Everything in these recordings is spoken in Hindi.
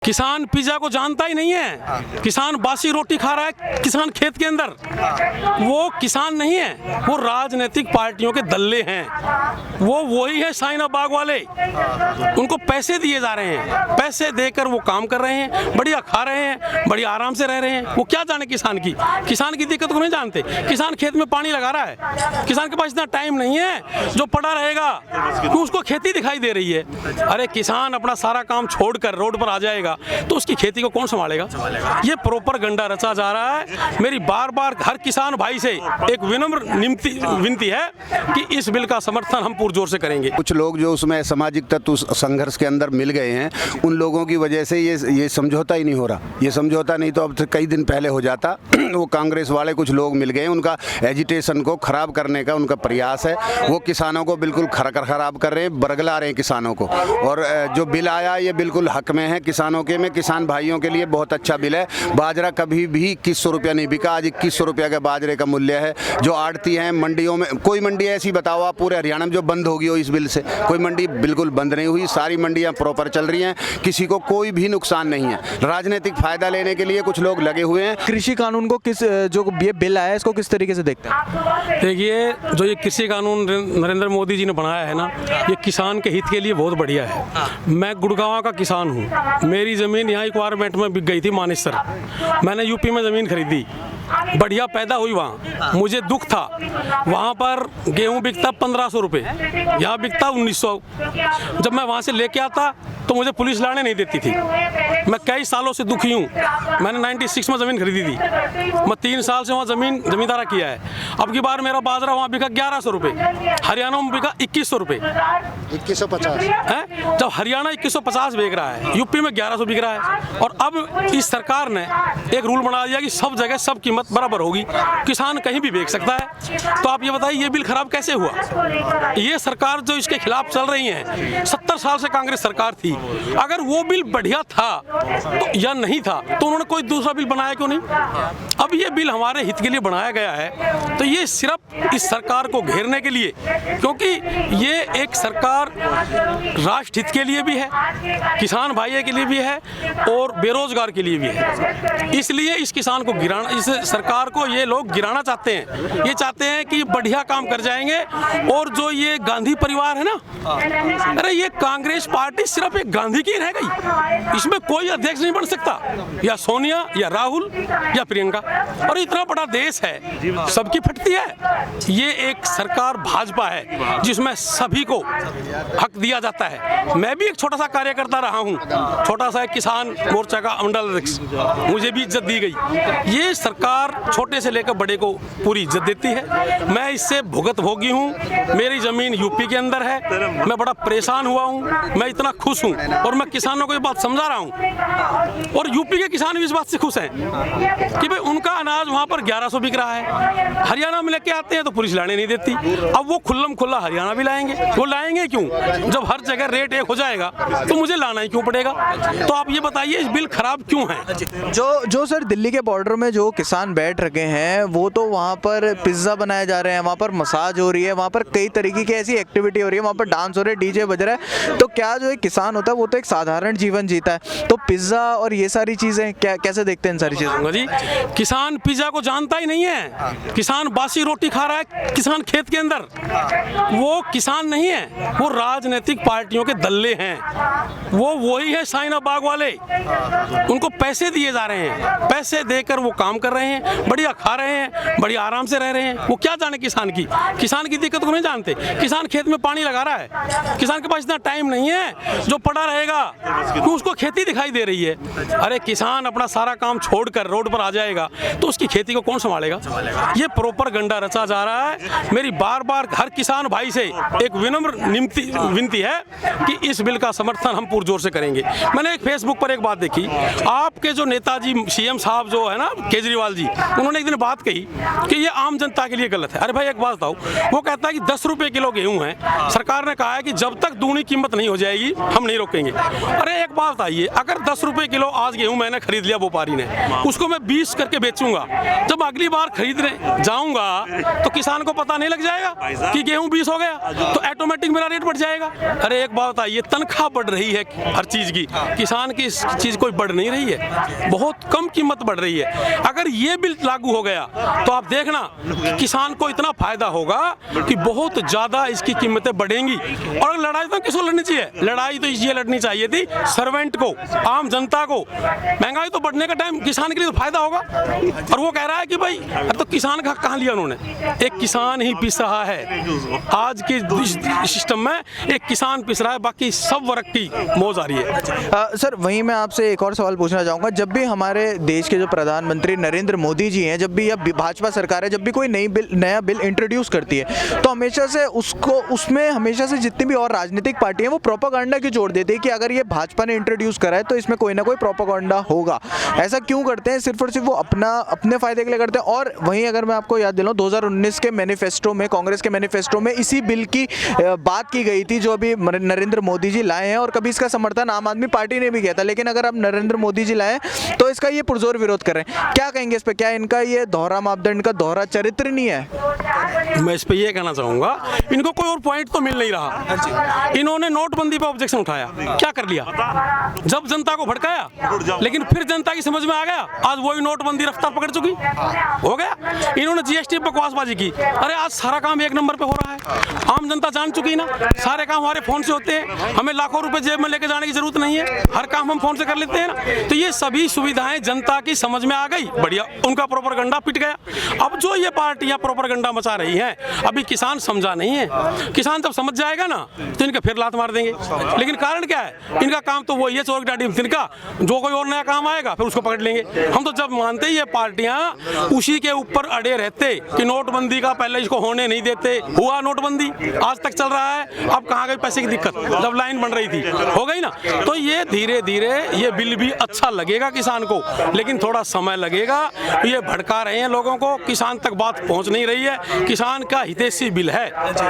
किसान पिज्जा को जानता ही नहीं है। किसान बासी रोटी खा रहा है किसान खेत के अंदर। वो किसान नहीं है, वो राजनीतिक पार्टियों के दल्ले हैं। वो वही है शाहीन बाग वाले। उनको पैसे दिए जा रहे हैं, पैसे देकर वो काम कर रहे हैं, बढ़िया खा रहे हैं, बढ़िया आराम से रह रहे हैं। वो क्या जाने किसान की दिक्कत को नहीं जानते। किसान खेत में पानी लगा रहा है, किसान के पास इतना टाइम नहीं है जो पड़ा रहेगा कि उसको खेती दिखाई दे रही है। अरे किसान अपना सारा काम छोड़कर रोड पर आ जाएगा तो उसकी खेती को कौन संभालेगा? ये प्रोपेगेंडा रचा जा रहा है। मेरी बार बार हर किसान भाई से एक विनम्र विनती है कि इस बिल का समर्थन हम पुरजोर से करेंगे। कुछ लोग जो उसमें सामाजिक तत्व संघर्ष के अंदर मिल गए हैं, उन लोगों की वजह से ये समझौता ही नहीं हो रहा। ये समझौता नहीं तो अब से कई दिन पहले हो जाता। वो कांग्रेस वाले कुछ लोग मिल गए, उनका एजिटेशन को खराब करने का उनका प्रयास है। वो किसानों को बिल्कुल खराब कर रहे हैं, बरगला रहे हैं किसानों को। और जो बिल आया ये बिल्कुल हक में है किसानों के में। किसान भाइयों के लिए बहुत अच्छा बिल है। बाजरा कभी भी 2100 रुपया नहीं बिका, आज 2100 रुपया का बाजरे का मूल्य है। जो आड़ती हैं मंडियों में, कोई मंडी ऐसी बताओ आप पूरे हरियाणा में जो बंद होगी हो इस बिल से? कोई मंडी बिल्कुल बंद नहीं हुई, सारी मंडियां प्रॉपर चल रही हैं, किसी को कोई भी नुकसान नहीं है। राजनीतिक फायदा लेने के लिए कुछ लोग लगे हुए हैं। कृषि कानून को जो ये बिल आया है इसको किस तरीके से देखते हैं? देखिए, जो ये कृषि कानून नरेंद्र मोदी जी ने बनाया है ना, ये किसान के हित के लिए बहुत बढ़िया है। मैं गुड़गांव का किसान हूँ। मेरी ज़मीन यहाँ रिक्वायरमेंट में बिक गई थी मानेसर। मैंने यूपी में ज़मीन खरीदी, बढ़िया पैदा हुई वहाँ। मुझे दुख था, वहाँ पर गेहूँ बिकता 1500 रुपये, यहाँ बिकता 1900। जब मैं वहाँ से लेके आता तो मुझे पुलिस लाने नहीं देती थी। मैं कई सालों से दुखी हूँ। मैंने 96 में ज़मीन खरीदी थी। मैं 3 साल से वहाँ ज़मींदारा किया है। अब की बार मेरा बाजरा वहाँ बिका 1100 रुपये, हरियाणा में बिका 2100 रुपये। 2150 है, जब हरियाणा 2150 बिक रहा है, यूपी में 1100 बिक रहा है। और अब इस सरकार ने एक रूल बना दिया कि सब जगह सब कीमत बराबर होगी, किसान कहीं भी बेच सकता है। तो आप ये बताइए, ये बिल खराब कैसे हुआ? ये सरकार जो इसके खिलाफ चल रही है, 70 साल से कांग्रेस सरकार थी। अगर वो बिल बढ़िया था तो या नहीं था तो उन्होंने कोई दूसरा बिल बनाया क्यों नहीं? अब ये बिल हमारे हित के लिए बनाया गया है, तो ये सिर्फ इस सरकार को घेरने के लिए, क्योंकि ये एक सरकार राष्ट्र हित के लिए भी है, किसान भाइयों के लिए भी है और बेरोजगार के लिए भी है। इसलिए इस किसान को गिराना, इस सरकार को ये लोग गिराना चाहते हैं। ये चाहते हैं कि बढ़िया काम कर जाएंगे। और जो ये गांधी परिवार है ना, अरे ये कांग्रेस पार्टी सिर्फ एक गांधी की रह गई। इसमें कोई अध्यक्ष नहीं बन सकता, या सोनिया या राहुल या प्रियंका। और इतना बड़ा देश है, सबकी फटती है। ये एक सरकार भाजपा है जिसमें सभी को हक दिया जाता है। मैं भी एक छोटा सा कार्यकर्ता रहा हूँ, छोटा सा एक किसान मोर्चा का मंडल अध्यक्ष, मुझे भी इज्जत दी गई। ये सरकार छोटे से लेकर बड़े को पूरी इज्जत देती है। मैं इससे भुगतभोगी हूँ। मेरी जमीन यूपी के अंदर है, मैं बड़ा परेशान हुआ हूँ, मैं इतना खुश हूँ और मैं किसानों को ये बात समझा रहा हूँ। और यूपी के किसान भी इस बात से खुश हैं कि भाई उनका अनाज वहाँ पर 1100 बिक रहा है। हरियाणा में लेके आते हैं तो पुलिस लाने नहीं देती। अब वो खुल्लम खुल्ला हरियाणा भी लाएंगे। वो लाएंगे क्यों? जब हर जगह रेट एक हो जाएगा तो मुझे लाना ही क्यों पड़ेगा? तो आप ये बताइए, इस बिल खराब क्यों है? जो सर दिल्ली के बॉर्डर में जो किसान बैठ रखे हैं, वो तो वहाँ पर पिज्ज़ा बनाए जा रहे हैं, वहाँ पर मसाज हो रही है, वहाँ पर कई तरीके की ऐसी एक्टिविटी हो रही है, वहाँ पर डांस हो रहे हैं, डीजे बज रहा है। तो क्या जो एक किसान होता है वो तो एक साधारण जीवन जीता है, तो पिज्ज़ा और ये सारी चीज़ें कैसे देखते हैं इन सारी चीज़ों? जी, किसान पिज्जा को जानता ही नहीं है। किसान बासी रोटी खा रहा है किसान खेत के अंदर। वो किसान नहीं है, वो राजनीतिक पार्टियों के दल्ले हैं। वो वही है शाहीन बाग वाले। उनको पैसे दिए जा रहे हैं, पैसे देकर वो काम कर रहे हैं, बढ़िया खा रहे हैं, बढ़िया आराम से रह रहे हैं। वो क्या जाने किसान की दिक्कत को नहीं जानते। किसान खेत में पानी लगा रहा है, किसान के पास इतना टाइम नहीं है जो पड़ा रहेगा कि उसको खेती दिखाई दे रही है। अरे किसान अपना सारा काम छोड़कर रोड पर आ जाएगा तो उसकी खेती को कौन संभालेगा? ये प्रोपेगेंडा रचा जा रहा है। मेरी बार बार हर किसान भाई से एक विनम्र विनती है कि इस बिल का समर्थन हम पुरजोर से करेंगे। मैंने एक फेसबुक पर एक बात देखी, आपके जो नेताजी सीएम साहब जो है ना, केजरीवाल जी, जी, उन्होंने एक दिन बात कही कि ये आम जनता के लिए गलत है। अरे भाई एक बात बताओ, वो कहता है कि 10 रुपए किलो गेहूं है, सरकार ने कहा है कि जब तक दूनी कीमत नहीं हो जाएगी हम नहीं रोकेंगे। अरे एक बात बताइए, अगर 10 रुपए किलो आज गेहूं मैंने खरीद लिया व्यापारी ने, उसको मैं 20 करके बेचूंगा, जब अगली बार खरीदने जाऊंगा तो किसान को पता नहीं लग जाएगा कि गेहूं 20 हो गया, तो ऑटोमेटिक मेरा रेट बढ़ जाएगा। अरे एक बात बताइए, तनख्वाह बढ़ रही है हर चीज की, किसान की इस चीज कोई बढ़ नहीं रही है, बहुत कम कीमत बढ़ रही है। अगर ये बिल लागू हो गया तो आप देखना कि किसान को इतना फायदा होगा कि बहुत ज्यादा इसकी कीमतें बढ़ेंगी। और लड़ाई तो किसको लड़नी चाहिए? लड़ाई तो ये लड़नी चाहिए थी सर्वेंट को, आम जनता को। महंगाई तो बढ़ने का टाइम किसान के लिए तो फायदा होगा, और वो कह रहा है कि भाई अरे तो किसान का कहाँ लिया उन्होंने? एक किसान ही पिस रहा है आज के सिस्टम में, एक किसान पिस रहा है, बाकी सब वर्ग की मौज आ रही है। सर वहीं मैं आपसे एक और सवाल पूछना चाहूँगा, जब भी हमारे देश के जो प्रधानमंत्री नरेंद्र मोदी जी हैं, जब भी या भाजपा सरकार है, जब भी कोई नया बिल इंट्रोड्यूस करती है तो हमेशा से उसमें हमेशा से जितनी भी और राजनीतिक पार्टी हैं वो प्रोपेगेंडा की जोड़ देती है कि अगर ये भाजपा ने इंट्रोड्यूस करा है तो इसमें कोई ना कोई प्रोपेगेंडा होगा। ऐसा क्यों करते हैं? सिर्फ और सिर्फ वो अपने फायदे के लिए करते हैं। और वहीं अगर मैं आपको याद दिलाऊं, 2019 के मैनिफेस्टो में, कांग्रेस के मैनिफेस्टो में इसी बिल की बात की गई थी जो अभी नरेंद्र मोदी जी लाए हैं, और कभी इसका समर्थन आम आदमी पार्टी ने भी किया था। लेकिन अगर अब नरेंद्र मोदी जी लाए तो इसका ये पुरजोर विरोध कर रहे हैं। क्या कहेंगे इस पर? क्या इनका ये दोहरा मापदंड का दोहरा चरित्र नहीं है? मैं इस पे ये कहना चाहूंगा, इनको कोई और पॉइंट तो मिल नहीं रहा। इन्होंने नोटबंदी पे ऑब्जेक्शन उठाया, क्या कर लिया? जब जनता को भड़काया, लेकिन फिर जनता की समझ में आ गया, आज वही नोटबंदी रफ्तार पकड़ चुकी, हो गया। इन्होंने जीएसटी पे बकवासबाजी की, अरे आज सारा काम एक नंबर पे हो रहा है, आम जनता जान चुकी ना, सारे काम हमारे फोन से होते हैं, हमें लाखों रुपए जेब में लेके जाने की जरूरत नहीं है, हर काम हम फोन से कर लेते हैं ना। तो ये सभी सुविधाएं जनता की समझ में आ गई, बढ़िया, उनका प्रोपेगेंडा पिट गया। अब जो ये पार्टियां प्रोपेगेंडा मचा रही हैं, अभी किसान समझा नहीं है, किसान जब समझ जाएगा ना तो इनके फिर लात मार देंगे। लेकिन कारण क्या है? इनका काम तो वही है, चोर डाटी तिनका, जो कोई और नया काम आएगा फिर उसको पकड़ लेंगे। हम तो जब मानते ही ये पार्टियां उसी के ऊपर अड़े रहते कि नोटबंदी का पहले इसको होने नहीं देते, हुआ नोटबंदी, आज तक चल रहा है, अब कहाँ गई पैसे की दिक्कत? जब लाइन बन रही थी हो गई ना। तो ये धीरे धीरे ये बिल भी अच्छा लगेगा किसान को, लेकिन थोड़ा समय लगेगा। ये भड़का रहे हैं लोगों को, किसान तक बात पहुंच नहीं रही है। किसान का हितैषी बिल है,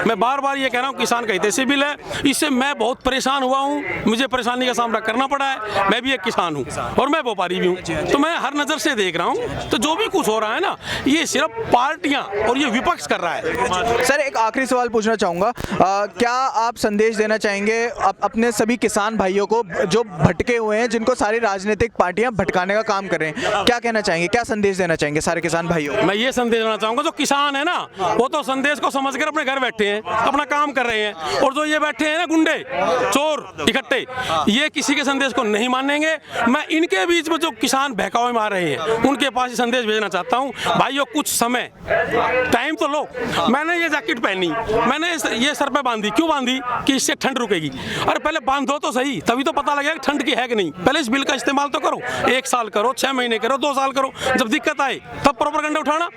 मैं बार बार ये कह रहा हूँ, किसान का हितैषी बिल है। इससे मैं बहुत परेशान हुआ हूँ, मुझे परेशानी का सामना करना पड़ा है। मैं भी एक किसान हूँ और मैं व्यापारी भी हूँ, तो मैं हर नज़र से देख रहा हूँ। तो जो भी कुछ हो रहा है ना, ये सिर्फ पार्टियां और ये विपक्ष कर रहा है। सर एक आखिरी सवाल पूछना चाहूँगा, क्या आप संदेश देना चाहेंगे अपने सभी किसान भाइयों को जो भटके हुए हैं, जिनको सारी राजनीतिक पार्टियां भटकाने का काम कर रहे हैं? क्या कहना चाहेंगे, क्या संदेश देना चाहेंगे सारे किसान भाइयों? मैं ये संदेश देना चाहूँगा, जो किसान है ना वो तो संदेश को समझकर अपने घर बैठे हैं, अपना काम कर रहे हैं, और जो ये बैठे हैं ना गुंडे चोर इकट्ठे, ये किसी के संदेश को नहीं मानेंगे। मैं इनके बीच में जो किसान बहकावे में आ रहे हैं उनके पास संदेश भेजना चाहता हूँ, भाइयों कुछ समय टाइम तो लो। मैंने ये जैकेट पहनी, मैंने ये सर पे बांधी, क्यों बांधी? कि इससे ठंड रुकेगी। अरे पहले बांधो तो सही, तभी तो पता लगेगा ठंड की है कि नहीं। पहले इस बिल का इस्तेमाल तो करो, 1 साल करो, 6 महीने करो, 2 साल करो, जब दिक्कत आए तब प्रोपेगेंडा उठाना।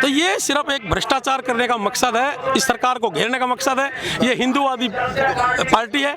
तो ये सिर्फ एक भ्रष्टाचार करने का मकसद है, इस सरकार को घेरने का मकसद है। ये हिंदूवादी पार्टी है,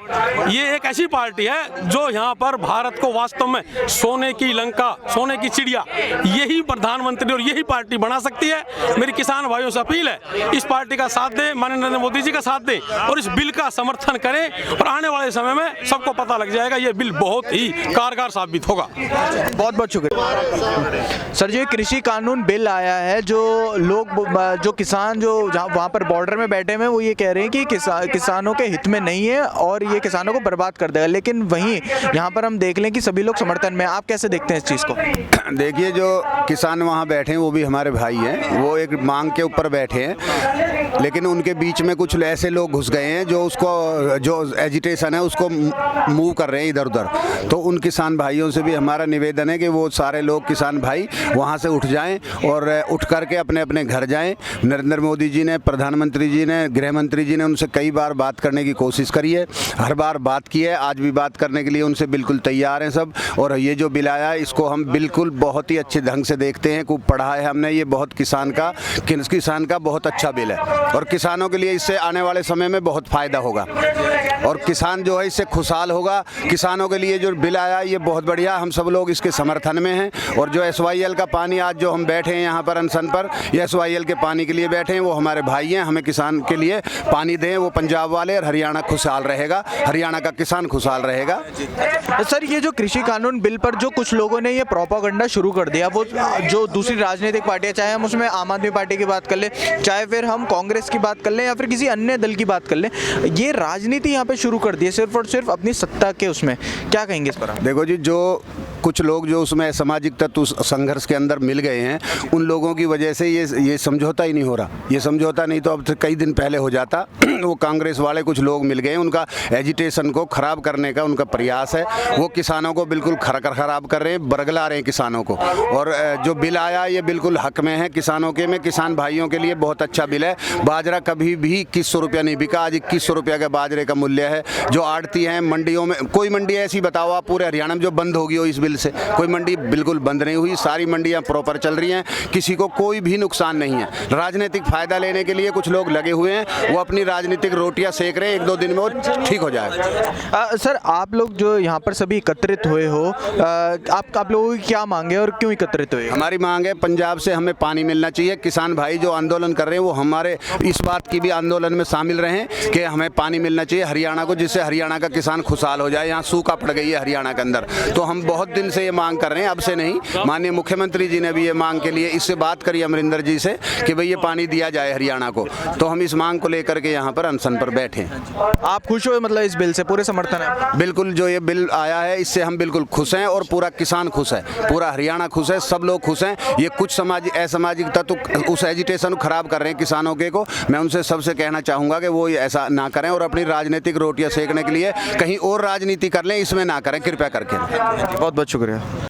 ये एक ऐसी पार्टी है जो यहाँ पर भारत को वास्तव में सोने की लंका, सोने की चिड़िया, यही प्रधानमंत्री और यही पार्टी बना सकती है। मेरी किसान भाइयों से अपील है, इस पार्टी का साथ दें, माननीय नरेंद्र मोदी जी का साथ दें और इस बिल का समर्थन करें, और आने वाले समय में सबको पता लग जाएगा ये बिल बहुत ही कारगर साबित होगा। बहुत बहुत शुक्रिया सर जी। कृषि कानून बिल आया है, जो किसान जो वहाँ पर बॉर्डर में बैठे हुए वो ये कह रहे हैं कि किसानों के हित में नहीं है और ये किसानों को बर्बाद कर देगा, लेकिन वहीं यहाँ पर हम देख लें कि सभी लोग समर्थन में। आप कैसे देखते हैं इस चीज़ को? देखिए, जो किसान वहाँ बैठे हैं वो भी हमारे भाई हैं, वो एक मांग के ऊपर बैठे हैं, लेकिन उनके बीच में कुछ ऐसे लोग घुस गए हैं जो एजिटेशन है उसको मूव कर रहे हैं इधर उधर। तो उन किसान भाइयों से भी हमारा निवेदन है कि वो सारे लोग किसान भाई वहाँ से उठ जाएं और उठ करके अपने अपने घर जाएं। नरेंद्र मोदी जी ने, प्रधानमंत्री जी ने, गृह मंत्री जी ने उनसे कई बार बात करने की कोशिश करी है, हर बार बात की है, आज भी बात करने के लिए उनसे बिल्कुल तैयार हैं सब। और ये जो बिल आया है इसको हम बिल्कुल बहुत ही अच्छे ढंग से देखते हैं, खूब पढ़ा है हमने, ये बहुत किसान का बहुत अच्छा बिल है और किसानों के लिए इससे आने वाले समय में बहुत फ़ायदा होगा और किसान जो है इससे खुशहाल होगा। किसानों के लिए जो बिल आया ये बहुत बढ़िया, हम सब लोग इसके समर्थन में हैं। और जो SYL का पानी आज जो हम बैठे हैं यहाँ पर अनशन पर, ये SYL के पानी के लिए बैठे हैं, वो हमारे भाई हैं, हमें किसान के लिए पानी दें, वो पंजाब वाले, और हरियाणा खुशहाल रहेगा, हरियाणा का किसान खुशहाल रहेगा। सर, ये जो कृषि कानून बिल पर जो कुछ लोगों ने ये प्रोपागंडा शुरू कर दिया, वो जो दूसरी राजनीतिक पार्टियां, चाहे हम उसमें आम आदमी पार्टी की बात कर लें, चाहे फिर हम कांग्रेस की बात कर लें या फिर किसी अन्य दल की बात कर लें, ये राजनीति यहाँ पे शुरू कर दी है सिर्फ और सिर्फ अपनी सत्ता के उसमें, क्या कहेंगे इस पर आप? देखो जी, जो कुछ लोग जो उसमें सामाजिक तत्व संघर्ष के अंदर मिल गए हैं, उन लोगों की वजह से ये समझौता ही नहीं हो रहा। ये समझौता नहीं तो अब से कई दिन पहले हो जाता। वो कांग्रेस वाले कुछ लोग मिल गए, उनका एजिटेशन को ख़राब करने का उनका प्रयास है। वो किसानों को बिल्कुल ख़राब कर रहे हैं, बरगला रहे हैं किसानों को। और जो बिल आया ये बिल्कुल हक में है किसानों के में, किसान भाइयों के लिए बहुत अच्छा बिल है। बाजरा कभी भी 2100 रुपया नहीं बिका, आज 2100 रुपया का बाजरे का मूल्य है। जो आड़ती हैं मंडियों में, कोई मंडी ऐसी बताओ आप पूरे हरियाणा में जो बंद होगी हो इस बिल से? कोई मंडी बिल्कुल बंद नहीं हुई, सारी मंडियां प्रॉपर चल रही हैं, किसी को कोई भी नुकसान नहीं है। राजनीतिक फायदा लेने के लिए कुछ लोग लगे हुए हैं, वो अपनी राजनीतिक रोटियां सेक रहे हैं, 1-2 दिन में वो ठीक हो जाएगा। सर, आप लोग जो यहाँ पर सभी एकत्रित हुए हो, आप लोगों की क्या मांग है और क्यों एकत्रित हुए? हमारी मांग है पंजाब से हमें पानी मिलना चाहिए। किसान भाई जो आंदोलन कर रहे हैं वो हमारे इस बात की भी आंदोलन में शामिल रहें कि हमें पानी मिलना चाहिए हरियाणा को, जिससे हरियाणा का किसान खुशहाल हो जाए। यहाँ सूखा पड़ गई है हरियाणा के अंदर, तो हम बहुत दिन से ये मांग कर रहे हैं, अब से नहीं। माननीय मुख्यमंत्री जी ने भी ये मांग के लिए इससे बात करी अमरिंदर जी से कि भाई ये पानी दिया जाए हरियाणा को, तो हम इस मांग को लेकर के यहाँ पर अनशन पर बैठे हैं। आप खुश हो मतलब इस बिल से? पूरे समर्थन है? बिल्कुल, जो ये बिल आया है इससे हम बिल्कुल खुश हैं और पूरा किसान खुश है, पूरा हरियाणा खुश है, सब लोग खुश हैं। ये कुछ असामाजिक तत्व उस एजिटेशन को खराब कर रहे हैं किसानों के को, मैं उनसे सबसे कहना चाहूँगा कि वो ऐसा ना करें और अपनी राजनीतिक रोटियाँ सेकने के लिए कहीं और राजनीति कर लें, इसमें ना करें कृपया करके। बहुत बहुत शुक्रिया।